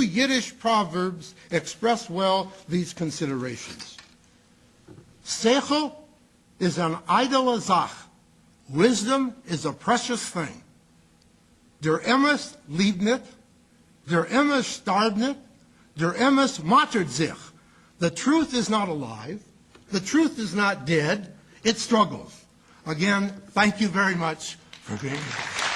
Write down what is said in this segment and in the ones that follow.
Yiddish proverbs express well these considerations. Seichel is an idle Sach. Wisdom is a precious thing. Der Emes liebt nicht, der Emes starb nicht, der Emes martyrt sich. The truth is not alive. The truth is not dead. It struggles. Again, thank you very much for being here.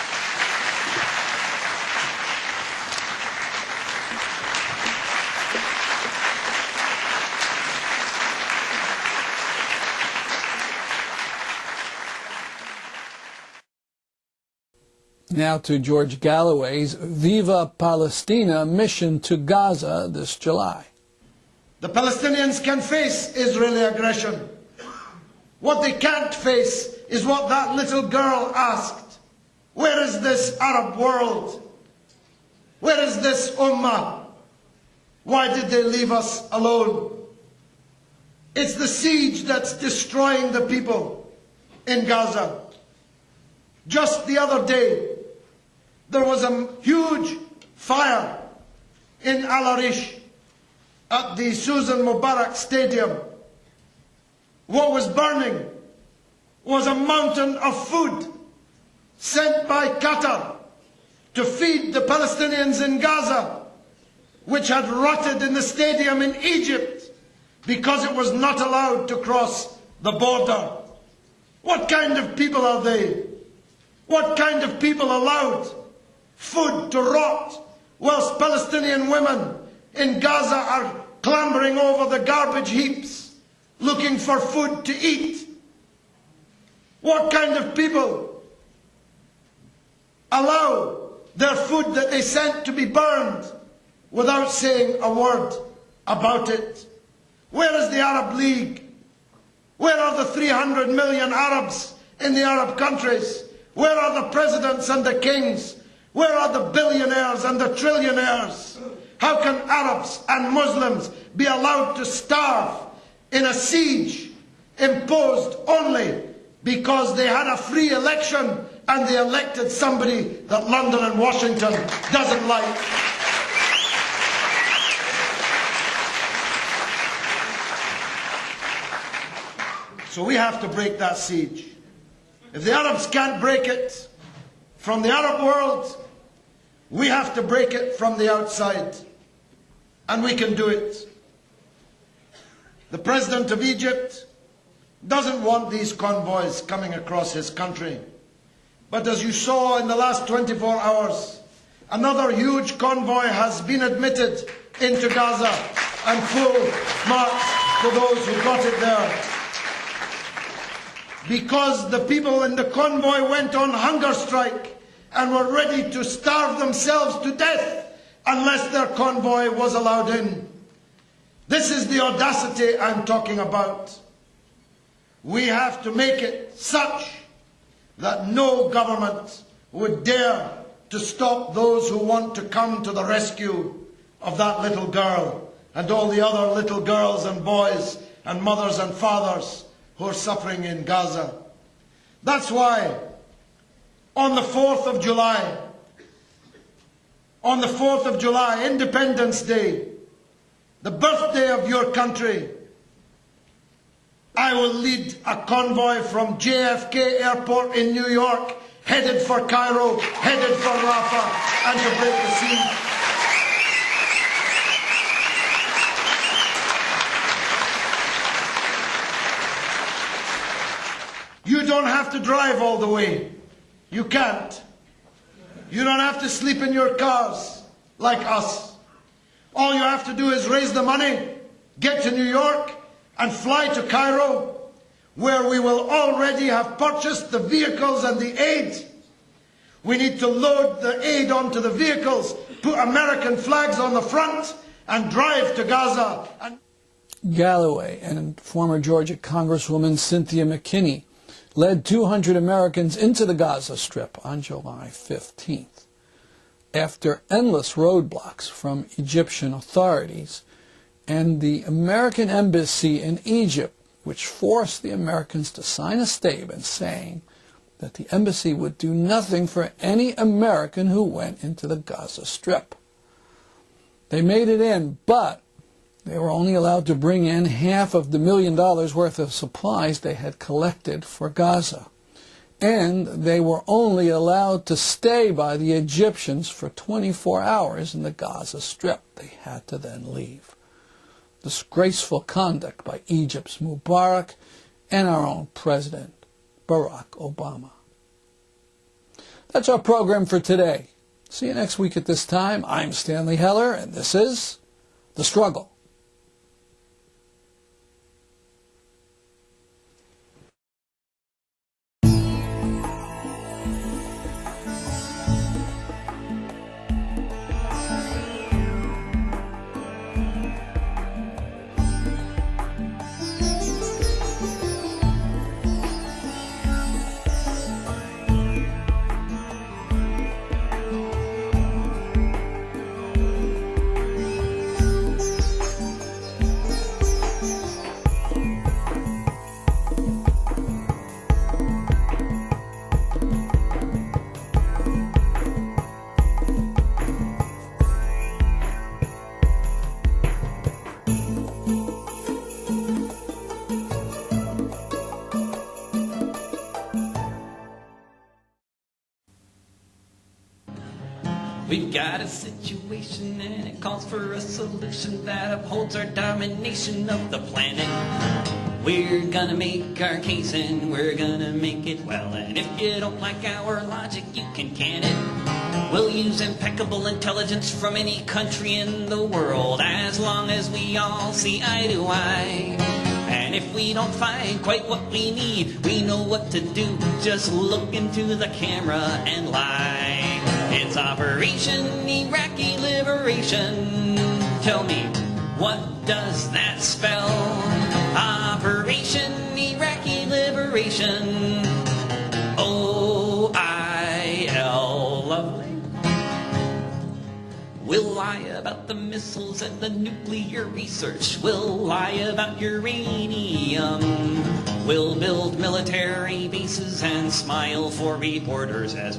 Now to George Galloway's Viva Palestina mission to Gaza this July. The Palestinians can face Israeli aggression. What they can't face is what that little girl asked. Where is this Arab world? Where is this Ummah? Why did they leave us alone? It's the siege that's destroying the people in Gaza. Just the other day, there was a huge fire in Al Arish at the Susan Mubarak Stadium. What was burning was a mountain of food sent by Qatar to feed the Palestinians in Gaza, which had rotted in the stadium in Egypt because it was not allowed to cross the border. What kind of people are they? What kind of people allowed food to rot whilst Palestinian women in Gaza are clambering over the garbage heaps looking for food to eat? What kind of people allow their food that they sent to be burned without saying a word about it? Where is the Arab League? Where are the 300 million Arabs in the Arab countries? Where are the presidents and the kings? Where are the billionaires and the trillionaires? How can Arabs and Muslims be allowed to starve in a siege imposed only because they had a free election and they elected somebody that London and Washington doesn't like? So we have to break that siege. If the Arabs can't break it from the Arab world, we have to break it from the outside. And we can do it. The President of Egypt doesn't want these convoys coming across his country. But as you saw in the last 24 hours, another huge convoy has been admitted into Gaza, and full marks to those who got it there. Because the people in the convoy went on hunger strike and were ready to starve themselves to death unless their convoy was allowed in. This is the audacity I'm talking about. We have to make it such that no government would dare to stop those who want to come to the rescue of that little girl and all the other little girls and boys and mothers and fathers who are suffering in Gaza. That's why on the 4th of July, Independence Day, the birthday of your country, I will lead a convoy from JFK Airport in New York, headed for Cairo, headed for Rafah, and to break the siege. You don't have to drive all the way. You can't. You don't have to sleep in your cars like us. All you have to do is raise the money, get to New York, and fly to Cairo, where we will already have purchased the vehicles and the aid. We need to load the aid onto the vehicles, put American flags on the front, and drive to Gaza. Galloway and former Georgia Congresswoman Cynthia McKinney led 200 Americans into the Gaza Strip on July 15th. After endless roadblocks from Egyptian authorities and the American embassy in Egypt, which forced the Americans to sign a statement saying that the embassy would do nothing for any American who went into the Gaza Strip. They made it in, but they were only allowed to bring in half of the $1 million worth of supplies they had collected for Gaza. And they were only allowed to stay by the Egyptians for 24 hours in the Gaza Strip. They had to then leave. Disgraceful conduct by Egypt's Mubarak and our own President, Barack Obama. That's our program for today. See you next week at this time. I'm Stanley Heller, and this is The Struggle. We've got a situation and it calls for a solution that upholds our domination of the planet. We're gonna make our case and we're gonna make it well. And if you don't like our logic, you can it. We'll use impeccable intelligence from any country in the world, as long as we all see eye to eye. And if we don't find quite what we need, we know what to do. Just look into the camera and lie. It's Operation Iraqi Liberation. Tell me, what does that spell? Operation Iraqi Liberation. O-I-L. Lovely. We'll lie about the missiles and the nuclear research. We'll lie about uranium. We'll build military bases and smile for reporters as